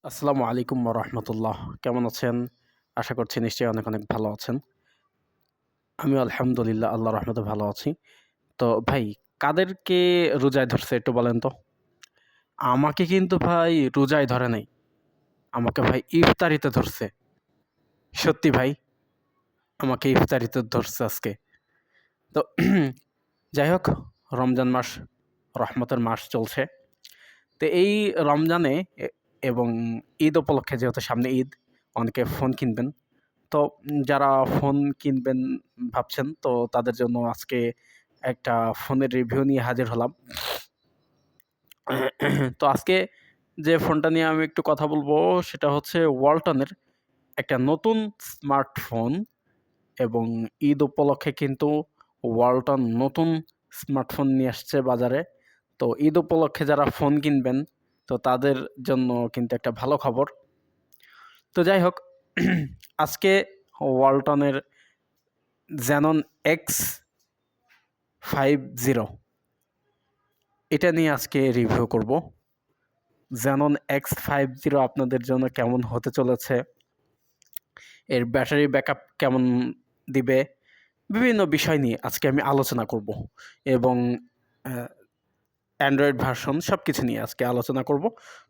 আসসালামু আলাইকুম রহমতুল্লাহ। কেমন আছেন? আশা করছি নিশ্চয়ই অনেক অনেক ভালো আছেন। আমিও আলহামদুলিল্লাহ আল্লাহর রহমতে ভালো আছি। তো ভাই, কাদেরকে রোজায় ধরছে একটু বলেন তো? আমাকে কিন্তু ভাই রোজায় ধরে নাই। আমাকে ভাই ইফতারিতে ধরছে। সত্যি ভাই, আমাকে ইফতারিতে ধরছে আজকে। তো যাই হোক, রমজান মাস রহমতের মাস চলছে। তো এই রমজানে এবং ঈদ উপলক্ষে যেহেতু সামনে ঈদ, অনেকে ফোন কিনবেন। তো যারা ফোন কিনবেন ভাবছেন, তো তাদের জন্য আজকে একটা ফোনের রিভিউ নিয়ে হাজির হলাম। তো আজকে যে ফোনটা নিয়ে আমি একটু কথা বলবো সেটা হচ্ছে ওয়ালটনের একটা নতুন স্মার্টফোন। এবং ঈদ উপলক্ষে কিন্তু ওয়ালটন নতুন স্মার্টফোন নিয়ে আসছে বাজারে। তো ঈদ উপলক্ষে যারা ফোন কিনবেন, তো তাদের জন্য কিন্তু একটা ভালো খবর। তো যাই হোক, আজকে ওয়ালটনের Xenon X50 এটা নিয়ে আজকে রিভিউ করব। Xenon X50 আপনাদের জন্য কেমন হতে চলেছে, এর ব্যাটারি ব্যাকআপ কেমন দিবে, বিভিন্ন বিষয় নিয়ে আজকে আমি আলোচনা করব। এবং অ্যান্ড্রয়েড ভার্সন সব কিছু নিয়ে আজকে আলোচনা করব।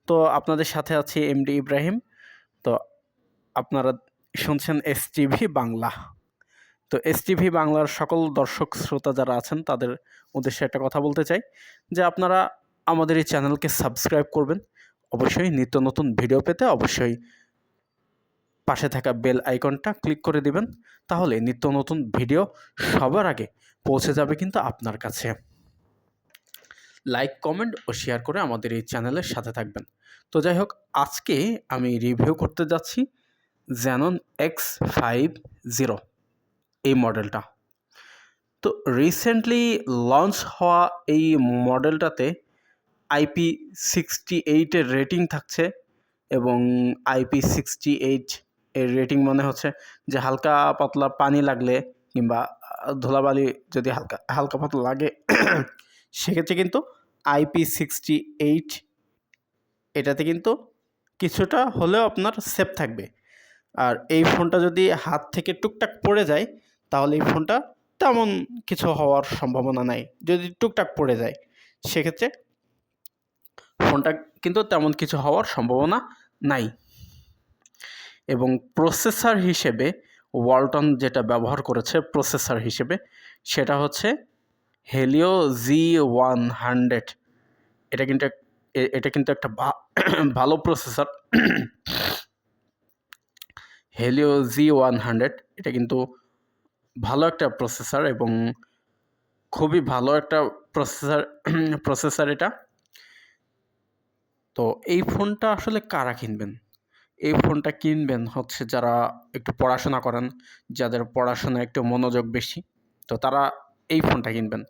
তো আপনাদের সাথে আছি এমডি ইব্রাহিম। তো আপনারা শুনছেন এসটিভি বাংলা। তো এসটিভি বাংলার সকল দর্শক শ্রোতা যারা আছেন তাদের উদ্দেশ্যে একটা কথা বলতে চাই যে আপনারা আমাদের এই চ্যানেলকে সাবস্ক্রাইব করবেন। অবশ্যই নিত্য নতুন ভিডিও পেতে অবশ্যই পাশে থাকা বেল আইকনটা ক্লিক করে দিবেন। তাহলে নিত্য নতুন ভিডিও সবার আগে পৌঁছে যাবে কিন্তু আপনার কাছে। লাইক, কমেন্ট ও শেয়ার করে আমাদের এই চ্যানেলের সাথে থাকবেন। তো যাই হোক, আজকে আমি রিভিউ করতে যাচ্ছি Xenon X50 এই মডেলটা। তো রিসেন্টলি লঞ্চ হওয়া এই মডেলটাতে IP68 এর রেটিং থাকছে। এবং IP68 এর রেটিং মানে হচ্ছে যে হালকা পাতলা পানি লাগলে কিংবা ধুলাবালি যদি হালকা হালকা পাতলা লাগে সেক্ষেত্রে কিন্তু IP68 এটাতে কিন্তু কিছুটা হলেও আপনার সেফ থাকবে। আর এই ফোনটা যদি হাত থেকে টুকটাক পড়ে যায় তাহলে এই ফোনটা তেমন কিছু হওয়ার সম্ভাবনা নাই। যদি টুকটাক পড়ে যায় সেক্ষেত্রে ফোনটা কিন্তু তেমন কিছু হওয়ার সম্ভাবনা নাই। এবং প্রসেসর হিসেবে ওয়ালটন যেটা ব্যবহার করেছে প্রসেসর হিসেবে সেটা হচ্ছে হেলিও G100। এটা কিন্তু একটা ভালো প্রসেসর। হেলিও G100 এটা কিন্তু ভালো একটা প্রসেসর এবং খুবই ভালো একটা প্রসেসর এটা। তো এই ফোনটা আসলে কারা কিনবেন? এই ফোনটা কিনবেন হচ্ছে যারা একটু পড়াশোনা করেন, যাদের পড়াশোনায় একটু মনোযোগ বেশি, তো তারা এই ফোনটা কিনবেন।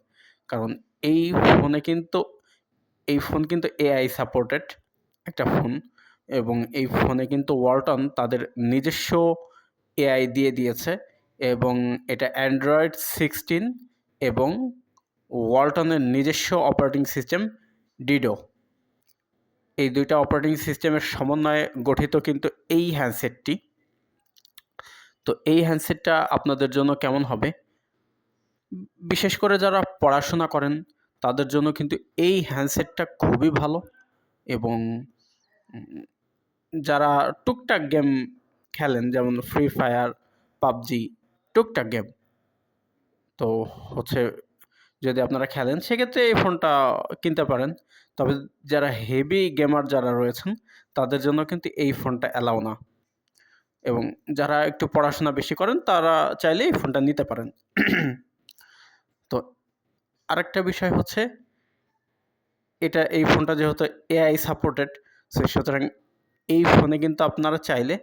কারণ এই ফোনে কিন্তু এই ফোন কিন্তু এআই সাপোর্টেড একটা ফোন। এবং এই ফোনে কিন্তু ওয়ালটন তাদের নিজস্ব এআই দিয়ে দিয়েছে। এবং এটা অ্যান্ড্রয়েড 16 এবং ওয়ালটনের নিজস্ব অপারেটিং সিস্টেম ডিডো, এই দুইটা অপারেটিং সিস্টেমের সমন্বয়ে গঠিত কিন্তু এই হ্যান্ডসেটটি। তো এই হ্যান্ডসেটটা আপনাদের জন্য কেমন হবে? বিশেষ করে যারা পড়াশোনা করেন তাদের জন্য কিন্তু এই হ্যান্ডসেটটা খুবই ভালো। এবং যারা টুকটাক গেম খেলেন যেমন ফ্রি ফায়ার, পাবজি, টুকটাক গেম, তো হচ্ছে যদি আপনারা খেলেন সেক্ষেত্রে এই ফোনটা কিনতে পারেন। তবে যারা হেভি গেমার যারা রয়েছেন তাদের জন্য কিন্তু এই ফোনটা অ্যালাউ না। এবং যারা একটু পড়াশোনা বেশি করেন তারা চাইলে এই ফোনটা নিতে পারেন। তো আরেকটা বিষয় হচ্ছে এই ফোনটা যেহেতু এআই সাপোর্টেড, সুতরাং এই ফোনে কিন্তু আপনারা চাইলে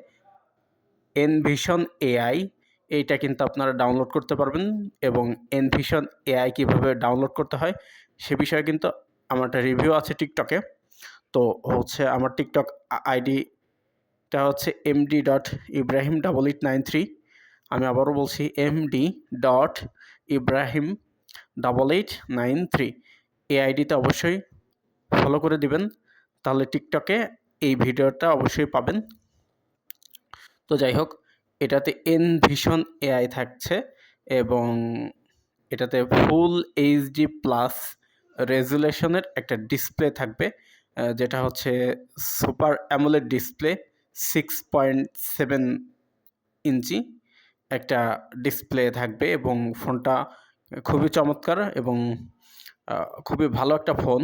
এনভিশন এআই এইটা কিন্তু আপনারা ডাউনলোড করতে পারবেন। এবং এনভিশন এআই কীভাবে ডাউনলোড করতে হয় সে বিষয়ে কিন্তু আমার একটা রিভিউ আছে টিকটকে। তো হচ্ছে আমার টিকটক আইডিটা হচ্ছে md.ibrahim8893। আমি আবারও বলছি md.ibrahim8893। এই আইডিতে অবশ্যই ফলো করে দিবেন, তাহলে টিকটকে এই ভিডিওটা অবশ্যই পাবেন। তো যাই হোক, এটাতে এনভিশন এআই থাকছে এবং এটাতে ফুল এইচডি প্লাস রেজুলেশনের একটা ডিসপ্লে থাকবে, যেটা হচ্ছে সুপার অ্যামোলেড ডিসপ্লে 6.7 ইঞ্চি একটা ডিসপ্লে থাকবে এবং ফোনটা খুবই চমৎকার এবং খুবই ভালো একটা ফোন।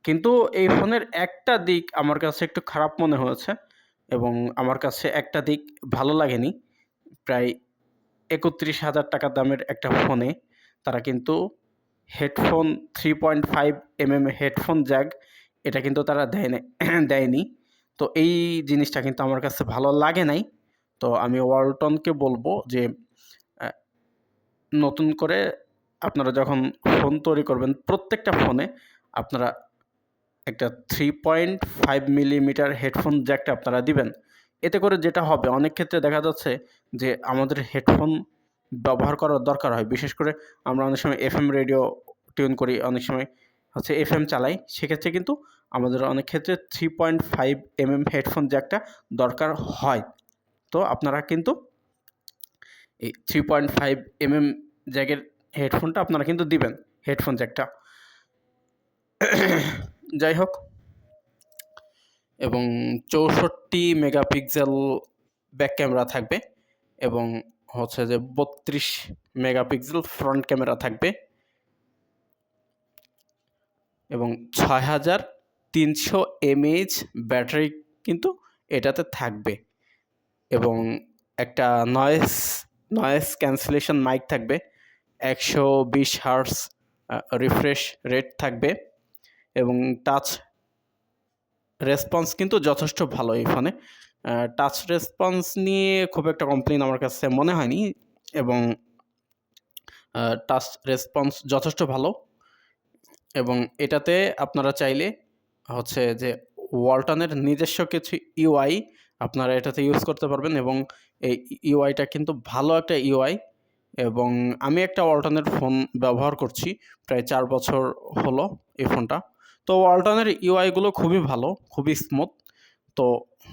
কিন্তু এই ফোনের একটা দিক আমার কাছে একটু খারাপ মনে হয়েছে এবং আমার কাছে একটা দিক ভালো লাগেনি। প্রায় ৩১,০০০ টাকা দামের একটা ফোনে তারা কিন্তু হেডফোন 3.5 হেডফোন জ্যাক এটা কিন্তু তারা দেয়নি। তো এই জিনিসটা কিন্তু আমার কাছে ভালো লাগে নাই। তো আমি ওয়ালটনকে বলবো যে নতুন করে আপনারা যখন ফোন তৈরি করবেন প্রত্যেকটা ফোনে আপনারা একটা 3.5 মিলিমিটার হেডফোন জ্যাকটা আপনারা দিবেন। এতে করে যেটা হবে, অনেক ক্ষেত্রে দেখা যাচ্ছে যে আমাদের হেডফোন ব্যবহার করার দরকার হয়। বিশেষ করে আমরা অনেক সময় এফএম রেডিও টিউন করি, অনেক সময় হচ্ছে এফএম চালাই। সেক্ষেত্রে কিন্তু আমাদের অনেক ক্ষেত্রে 3.5 হেডফোন জ্যাকটা দরকার হয়। তো আপনারা কিন্তু এই 3.5 জ্যাকের হেডফোনটা আপনারা কিন্তু দিবেন, হেডফোন জ্যাকটা। যাই হোক, এবং 64 মেগাপিক্সেল ব্যাক ক্যামেরা থাকবে এবং হচ্ছে যে 32 মেগাপিক্সেল ফ্রন্ট ক্যামেরা থাকবে এবং 6300 mAh ব্যাটারি কিন্তু এটাতে থাকবে এবং একটা নয়েজ ক্যান্সেলেশন মাইক থাকবে, 120 হার্টজ রিফ্রেশ রেট থাকবে এবং টাচ রেসপন্স কিন্তু যথেষ্ট ভালো এই ফোনে। টাচ রেসপন্স নিয়ে খুব একটা কমপ্লেন আমার কাছে মনে হয়নি এবং টাচ রেসপন্স যথেষ্ট ভালো এবং এটাতে আপনারা চাইলে হচ্ছে যে ওয়ালটনের নিজস্ব কিছু ইউআই আপনারা এটাতে ইউজ করতে পারবেন এবং এই ইউআইটা কিন্তু ভালো একটা ইউআই এবং আমি একটা ওয়ালটনের ফোন ব্যবহার করছি প্রায় 4 বছর হলো এই ফোনটা। তো ওয়ালটনের ইউআইগুলো খুবই ভালো, খুবই স্মুথ। তো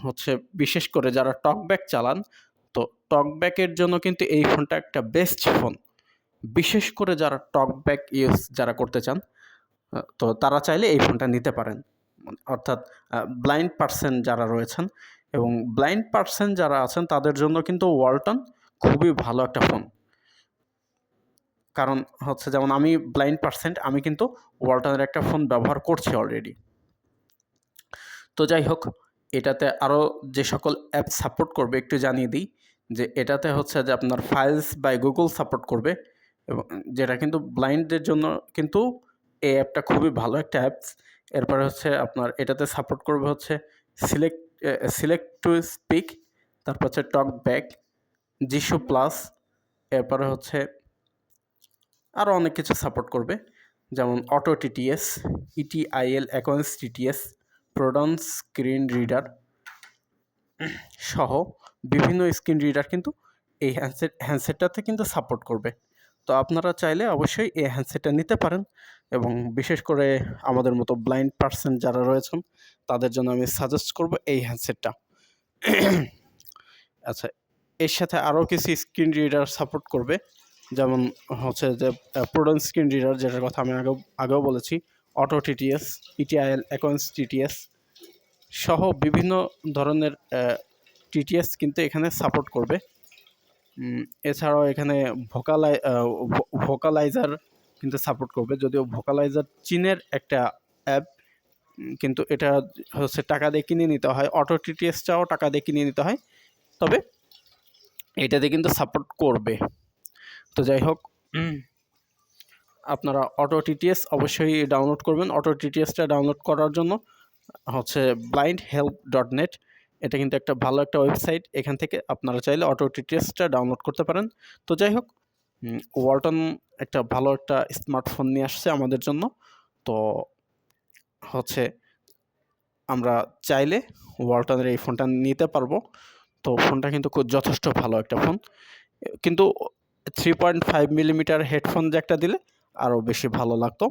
হচ্ছে বিশেষ করে যারা টকব্যাক চালান, তো টকব্যাকের জন্য কিন্তু এই ফোনটা একটা বেস্ট ফোন। বিশেষ করে যারা টকব্যাক ইউজ যারা করতে চান, তো তারা চাইলে এই ফোনটা নিতে পারেন। অর্থাৎ ব্লাইন্ড পারসন যারা রয়েছেন এবং ব্লাইন্ড পারসন যারা আছেন তাদের জন্য কিন্তু ওয়ালটন খুবই ভালো একটা ফোন। কারণ হচ্ছে যেমন আমি ব্লাইন্ড পারসন, আমি কিন্তু ওয়ালটনের একটা ফোন ব্যবহার করছি অলরেডি। তো যাই হোক, এটাতে আরও যে সকল অ্যাপ সাপোর্ট করবে একটু জানিয়ে দিই যে এটাতে হচ্ছে যে আপনার ফাইলস বাই গুগল সাপোর্ট করবে এবং যেটা কিন্তু ব্লাইন্ডদের জন্য কিন্তু এই অ্যাপটা খুবই ভালো একটা অ্যাপস। এরপরে হচ্ছে আপনার এটাতে সাপোর্ট করবে হচ্ছে সিলেক্ট টু স্পিক, তারপর হচ্ছে টক ব্যাক, জিশো প্লাস, এরপরে হচ্ছে আরও অনেক কিছু সাপোর্ট করবে, যেমন auto TTS, ETIL eloquence TTS, প্রোডন স্ক্রিন রিডার সহ বিভিন্ন স্ক্রিন রিডার কিন্তু এই হ্যান্ডসেটটাতে কিন্তু সাপোর্ট করবে। তো আপনারা চাইলে অবশ্যই এই হ্যান্ডসেটটা নিতে পারেন এবং বিশেষ করে আমাদের মতো ব্লাইন্ড পারসন যারা রয়েছেন তাদের জন্য আমি সাজেস্ট করব এই হ্যান্ডসেটটা। আচ্ছা, এর সাথে আরও কিছু স্ক্রিন রিডার সাপোর্ট করবে, যেমন হচ্ছে যে প্রোডন স্ক্রিন রিডার, যেটার কথা আমি আগেও বলেছি, auto TTS, ETIL eloquence TTS সহ বিভিন্ন ধরনের টিটিএস কিন্তু এখানে সাপোর্ট করবে। এছাড়াও এখানে ভোকালাইজার কিন্তু সাপোর্ট করবে, যদিও ভোকালাইজার চীনের একটা অ্যাপ, কিন্তু এটা হচ্ছে টাকা দিয়ে কিনে নিতে হয়। অটো টিটিএসটাও টাকা দিয়ে কিনে নিতে হয়, তবে এটাতে কিন্তু সাপোর্ট করবে। তো যাই হোক, আপনারা অটো টিটিএস অবশ্যই ডাউনলোড করবেন। অটো টিটিএসটা ডাউনলোড করার জন্য হচ্ছে blindhelp.net, এটা কিন্তু একটা ভালো একটা ওয়েবসাইট। এখান থেকে আপনারা চাইলে অটো টিটিএসটা ডাউনলোড করতে পারেন। তো যাই হোক, ওয়ালটন একটা ভালো একটা স্মার্টফোন নিয়ে আসছে আমাদের জন্য। তো হচ্ছে আমরা চাইলে ওয়ালটনের এই ফোনটা নিতে পারবো। তো ফোনটা কিন্তু খুব যথেষ্ট ভালো একটা ফোন, কিন্তু 3.5 মিলিমিটার হেডফোন জ্যাকটা দিলে আরও বেশি ভালো লাগতো।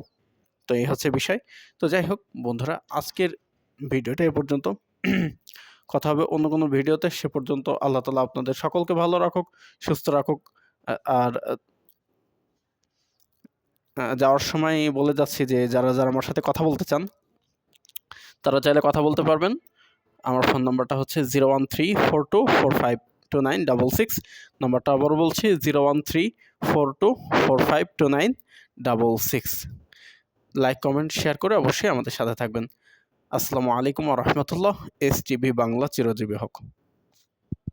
তো এই হচ্ছে বিষয়। তো যাই হোক বন্ধুরা, আজকের ভিডিওটা এ পর্যন্ত। কথা হবে অন্য কোনো ভিডিওতে। সে পর্যন্ত আল্লাহ তাআলা আপনাদের সকলকে ভালো রাখুক, সুস্থ রাখুক। আর যাওয়ার সময় বলে যাচ্ছি যে যারা আমার সাথে কথা বলতে চান তারা চাইলে কথা বলতে পারবেন। আমার ফোন নাম্বারটা হচ্ছে 01342452966। নাম্বারটা আবারও বলছি 01342452966। লাইক, কমেন্ট, শেয়ার করে অবশ্যই আমাদের সাথে থাকবেন। আসসালামু আলাইকুম ওয়া রাহমাতুল্লাহ। STV বাংলা চিরজীবী হোক।